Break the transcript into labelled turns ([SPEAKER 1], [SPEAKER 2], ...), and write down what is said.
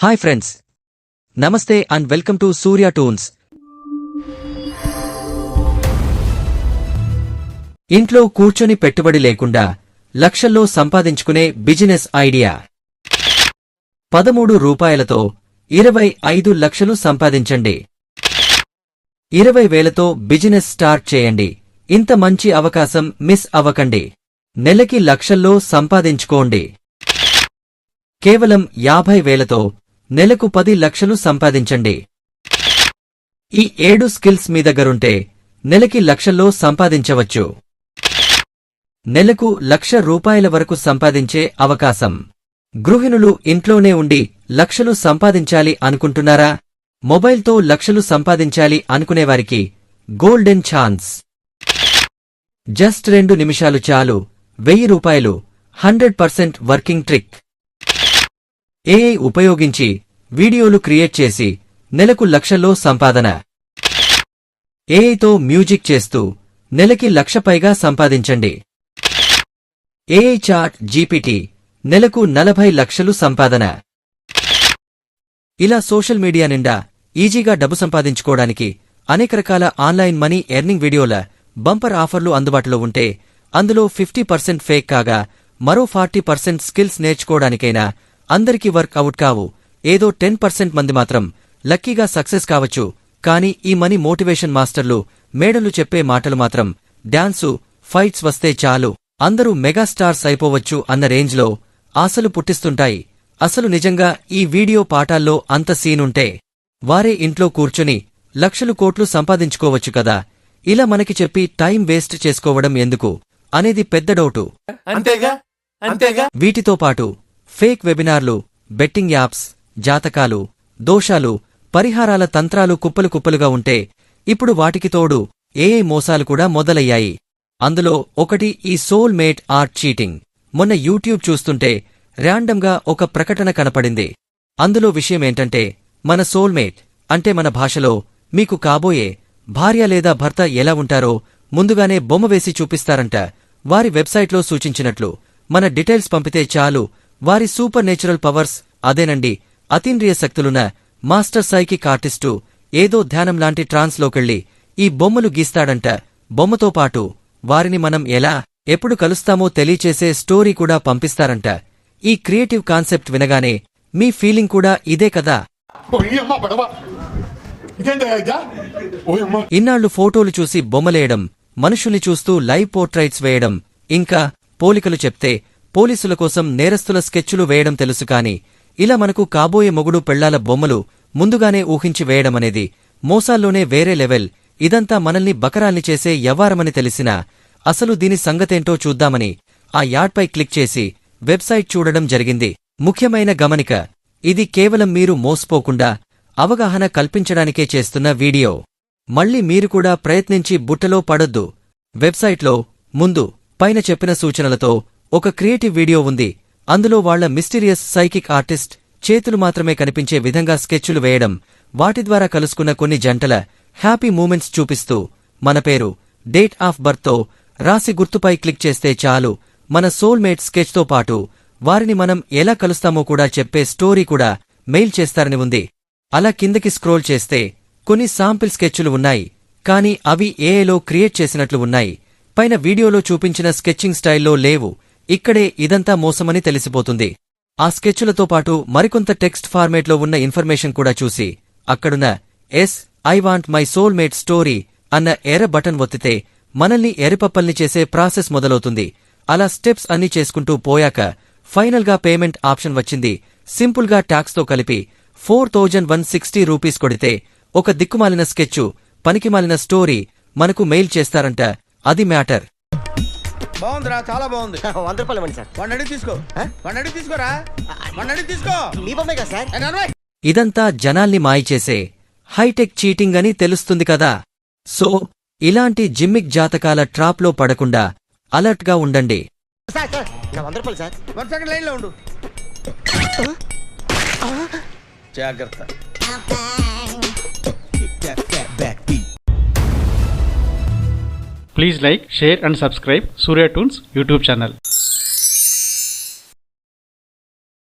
[SPEAKER 1] Hi friends, నమస్తే and welcome to Surya tunes. ఇంట్లో కూర్చొని పెట్టుబడి లేకుండా లక్షల్లో సంపాదించుకునే బిజినెస్ ఐడియా. 13 రూపాయలతో 25 లక్షలు సంపాదించండి. 20,000తో బిజినెస్ స్టార్ట్ చేయండి. ఇంత మంచి అవకాశం మిస్ అవ్వకండి. నెలకి లక్షల్లో సంపాదించుకోండి. కేవలం 50,000తో నెలకు 10 లక్షలు సంపాదించండి. ఈ 7 స్కిల్స్ మీ దగ్గరుంటే నెలకి లక్షల్లో సంపాదించవచ్చు. నెలకు ₹1,00,000 వరకు సంపాదించే అవకాశం. గృహిణులు ఇంట్లోనే ఉండి లక్షలు సంపాదించాలి అనుకుంటున్నారా? మొబైల్తో లక్షలు సంపాదించాలి అనుకునేవారికి గోల్డెన్ ఛాన్స్. జస్ట్ 2 నిమిషాలు చాలు. ₹1,000 100% వర్కింగ్ ట్రిక్. ఏఐ ఉపయోగించి వీడియోలు క్రియేట్ చేసి నెలకు లక్షల్లో సంపాదన. ఏఐతో మ్యూజిక్ చేస్తూ నెలకి 1,00,000 పైగా సంపాదించండి. ఏఐ చాట్ జీపీటీ నెలకు 40 లక్షలు సంపాదన. ఇలా సోషల్ మీడియా నిండా ఈజీగా డబ్బు సంపాదించుకోవడానికి అనేక రకాల ఆన్లైన్ మనీ ఎర్నింగ్ వీడియోల బంపర్ ఆఫర్లు అందుబాటులో ఉంటే అందులో 50% ఫేక్ కాగా మరో 40% స్కిల్స్ నేర్చుకోవడానికైనా అందరికీ వర్క్ అవుట్ కావు. ఏదో 10% మంది మాత్రం లక్కీగా సక్సెస్ కావచ్చు. కానీ ఈ మనీ మోటివేషన్ మాస్టర్లు మేడలు చెప్పే మాటలు మాత్రం డాన్సు, ఫైట్స్ వస్తే చాలు అందరూ మెగాస్టార్స్ అయిపోవచ్చు అన్న రేంజ్లో ఆశలు పుట్టిస్తుంటాయి. అసలు నిజంగా ఈ వీడియో పాఠాల్లో అంత సీనుంటే వారే ఇంట్లో కూర్చుని లక్షలు కోట్లు సంపాదించుకోవచ్చు కదా. ఇలా మనకి చెప్పి టైం వేస్ట్ చేసుకోవడం ఎందుకు అనేది పెద్ద డౌటు. వీటితో పాటు ఫేక్ వెబినార్లు, బెట్టింగ్ యాప్స్, జాతకాలు, దోషాలు, పరిహారాల తంత్రాలు కుప్పలు కుప్పలుగా ఉంటే ఇప్పుడు వాటికి తోడు ఏఐ మోసాలు కూడా మొదలయ్యాయి. అందులో ఒకటి ఈ సోల్ మేట్ ఆర్ చీటింగ్. మొన్న యూట్యూబ్ చూస్తుంటే ర్యాండమ్గా ఒక ప్రకటన కనపడింది. అందులో విషయమేంటంటే మన సోల్మేట్ అంటే మన భాషలో మీకు కాబోయే భార్య లేదా భర్త ఎలా ఉంటారో ముందుగానే బొమ్మ వేసి చూపిస్తారంట. వారి వెబ్సైట్లో సూచించినట్లు మన డీటెయిల్స్ పంపితే చాలు వారి సూపర్ నేచురల్ పవర్స్, అదేనండి అతీంద్రియ శక్తులున్న మాస్టర్ సైకిక్ ఆర్టిస్టు ఏదో ధ్యానం లాంటి ట్రాన్స్లోకెళ్లి ఈ బొమ్మలు గీస్తాడంట. బొమ్మతో పాటు వారిని మనం ఎలా ఎప్పుడు కలుస్తామో తెలియచేసే స్టోరీ కూడా పంపిస్తారంట. ఈ క్రియేటివ్ కాన్సెప్ట్ వినగానే మీ ఫీలింగ్ కూడా ఇదే కదా. ఇన్నాళ్లు ఫోటోలు చూసి బొమ్మలేయడం, మనుషుల్ని చూస్తూ లైవ్ పోర్ట్రైట్స్ వేయడం, ఇంకా పోలికలు చెప్తే పోలీసుల కోసం నేరస్తుల స్కెచ్చులు వేయడం తెలుసు. కాని ఇలా మనకు కాబోయే మొగుడు పెళ్లాల బొమ్మలు ముందుగానే ఊహించి వేయడమనేది మోసాల్లోనే వేరే లెవెల్. ఇదంతా మనల్ని బకరాల్ని చేసే యవ్వారమని తెలిసినా అసలు దీని సంగతేంటో చూద్దామని ఆ యాడ్పై క్లిక్ చేసి వెబ్సైట్ చూడడం జరిగింది. ముఖ్యమైన గమనిక, ఇది కేవలం మీరు మోసపోకుండా అవగాహన కల్పించడానికే చేస్తున్న వీడియో. మళ్ళీ మీరు కూడా ప్రయత్నించి బుట్టలో పడొద్దు. వెబ్సైట్లో ముందు పైన చెప్పిన సూచనలతో ఒక క్రియేటివ్ వీడియో ఉంది. అందులో వాళ్ల మిస్టీరియస్ సైకిక్ ఆర్టిస్ట్ చేతులు మాత్రమే కనిపించే విధంగా స్కెచ్చులు వేయడం, వాటి ద్వారా కలుసుకున్న కొన్ని జంటల హ్యాపీ మూమెంట్స్ చూపిస్తూ మన పేరు, డేట్ ఆఫ్ బర్త్తో రాసి గుర్తుపై క్లిక్ చేస్తే చాలు మన సోల్మేట్ స్కెచ్తో పాటు వారిని మనం ఎలా కలుస్తామో కూడా చెప్పే స్టోరీ కూడా మెయిల్ చేస్తారని ఉంది. అలా కిందకి స్క్రోల్ చేస్తే కొన్ని శాంపిల్ స్కెచ్చులు ఉన్నాయి. కానీ అవి ఏఐలో క్రియేట్ చేసినట్లు ఉన్నాయి. పైన వీడియోలో చూపించిన స్కెచ్చింగ్ స్టైల్లో లేవు. ఇక్కడే ఇదంతా మోసమని తెలిసిపోతుంది. ఆ స్కెచ్చులతో పాటు మరికొంత టెక్స్ట్ ఫార్మేట్లో ఉన్న ఇన్ఫర్మేషన్ కూడా చూసి అక్కడున్న yes I want my soulmate story అన్న ఎర్ర బటన్ ఒత్తితే మనల్ని ఎర్రిపప్పల్ని చేసే ప్రాసెస్ మొదలవుతుంది. అలా స్టెప్స్ అన్నీ చేసుకుంటూ పోయాక ఫైనల్గా పేమెంట్ ఆప్షన్ వచ్చింది. సింపుల్గా ట్యాక్స్తో కలిపి 4,160 రూపీస్ కొడితే ఒక దిక్కుమాలిన స్కెచ్చు, పనికిమాలిన స్టోరీ మనకు మెయిల్ చేస్తారంట. అది మ్యాటర్.
[SPEAKER 2] బాగుందిరా, చాలా బాగుంది.
[SPEAKER 3] ₹100 ఇవ్వండి సార్.
[SPEAKER 2] వాడిని తీసుకోరా. తీసుకో.
[SPEAKER 3] మీ బొమ్మే కదా సార్.
[SPEAKER 1] ఇదంతా జనాల్ని మాయచేసే హైటెక్ చీటింగ్ అని తెలుస్తుంది కదా. సో ఇలాంటి జిమ్మిక్ జాతకాల ట్రాప్లో పడకుండా అలర్ట్గా ఉండండి.
[SPEAKER 3] సార్ నా ₹100 సార్.
[SPEAKER 2] 1 సెకండ్ లైన్లో ఉండు. జాగ్రత్త.
[SPEAKER 4] Please like, share and subscribe Surya Toons YouTube channel.